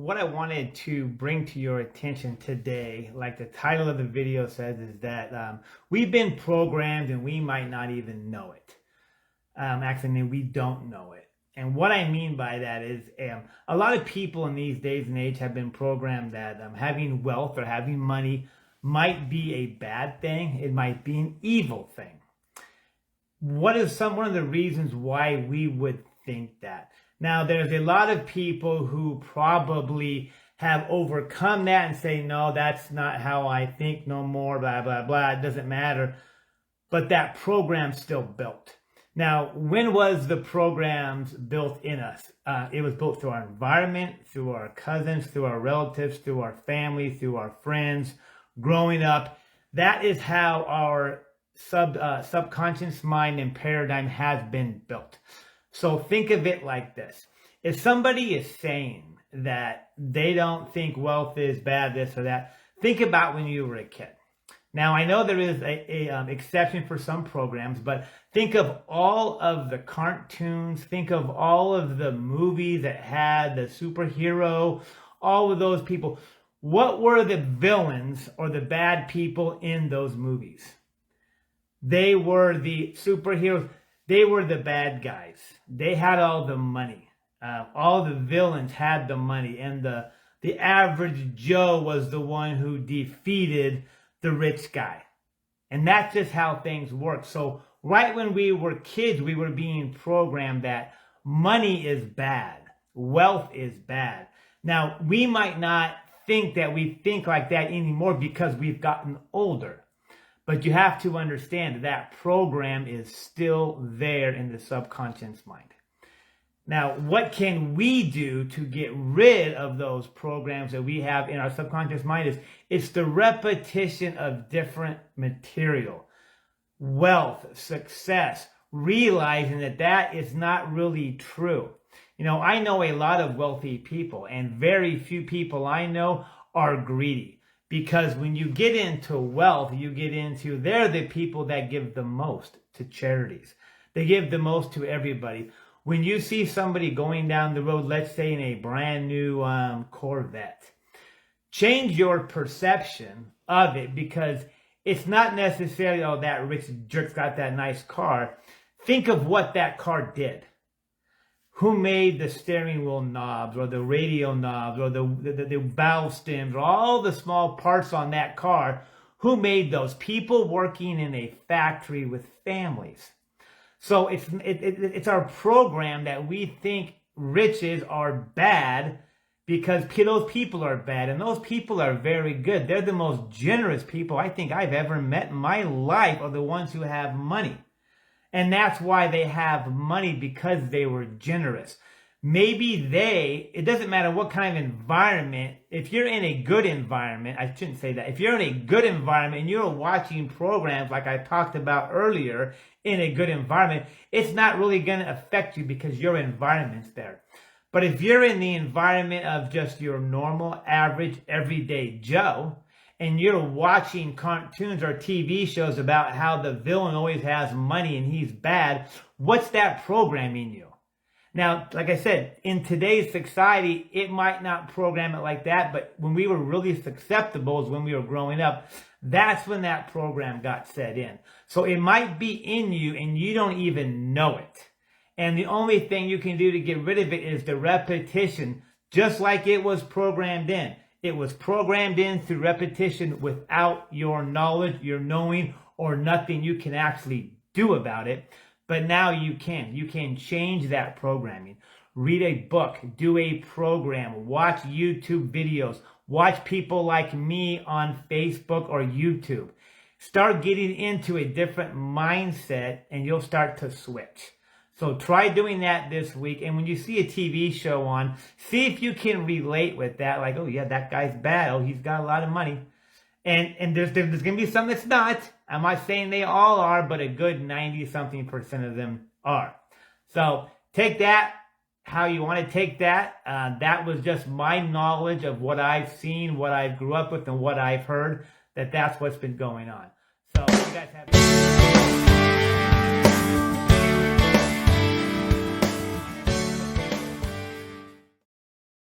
what I wanted to bring to your attention today, like the title of the video says, is that we've been programmed and we might not even know it. Actually, we don't know it. And what I mean by that is a lot of people in these days and age have been programmed that having wealth or having money might be a bad thing. It might be an evil thing. One of the reasons why we would think that? Now, there's a lot of people who probably have overcome that and say, no, that's not how I think no more, blah, blah, blah. It doesn't matter. But that program's still built. Now, when was the programs built in us? It was built through our environment, through our cousins, through our relatives, through our family, through our friends, growing up. That is how our subconscious mind and paradigm has been built. So think of it like this. If somebody is saying that they don't think wealth is bad, this or that, think about when you were a kid. Now, I know there is a exception for some programs, but think of all of the cartoons, think of all of the movies that had the superhero, all of those people. What were the villains or the bad people in those movies? They were the superheroes. They were the bad guys. They had all the money. All the villains had the money, and the average Joe was the one who defeated the rich guy. And that's just how things work. So right when we were kids, we were being programmed that money is bad. Wealth is bad. Now, we might not think that we think like that anymore because we've gotten older. But you have to understand that program is still there in the subconscious mind. Now, what can we do to get rid of those programs that we have in our subconscious mind? It's the repetition of different material, wealth, success, realizing that that is not really true. You know, I know a lot of wealthy people, and very few people I know are greedy. Because when you get into wealth, they're the people that give the most to charities. They give the most to everybody. When you see somebody going down the road, let's say in a brand new Corvette, change your perception of it, because it's not necessarily, oh, that rich jerk's got that nice car. Think of what that car did. Who made the steering wheel knobs or the radio knobs or the valve stems or all the small parts on that car? Who made those? People working in a factory with families. So it's our program that we think riches are bad because those people are bad, and those people are very good. They're the most generous people I think I've ever met in my life, are the ones who have money. And that's why they have money, because they were generous. Maybe it doesn't matter what kind of environment, if you're in a good environment, I shouldn't say that. If you're in a good environment and you're watching programs like I talked about earlier in a good environment, it's not really going to affect you because your environment's there. But if you're in the environment of just your normal, average, everyday Joe, and you're watching cartoons or TV shows about how the villain always has money and he's bad, what's that programming you? Now, like I said, in today's society, it might not program it like that, but when we were really susceptible is when we were growing up. That's when that program got set in. So it might be in you and you don't even know it. And the only thing you can do to get rid of it is the repetition, just like it was programmed in. It was programmed in through repetition without your knowledge, your knowing, or nothing you can actually do about it. But now you can. You can change that programming. Read a book, do a program, watch YouTube videos, watch people like me on Facebook or YouTube. Start getting into a different mindset and you'll start to switch. So try doing that this week. And when you see a TV show on, see if you can relate with that. Like, oh yeah, that guy's bad. Oh, he's got a lot of money. And there's going to be some that's not. I'm not saying they all are, but a good 90-something% of them are. So take that how you want to take that. That was just my knowledge of what I've seen, what I grew up with, and what I've heard. That's what's been going on. So you guys have...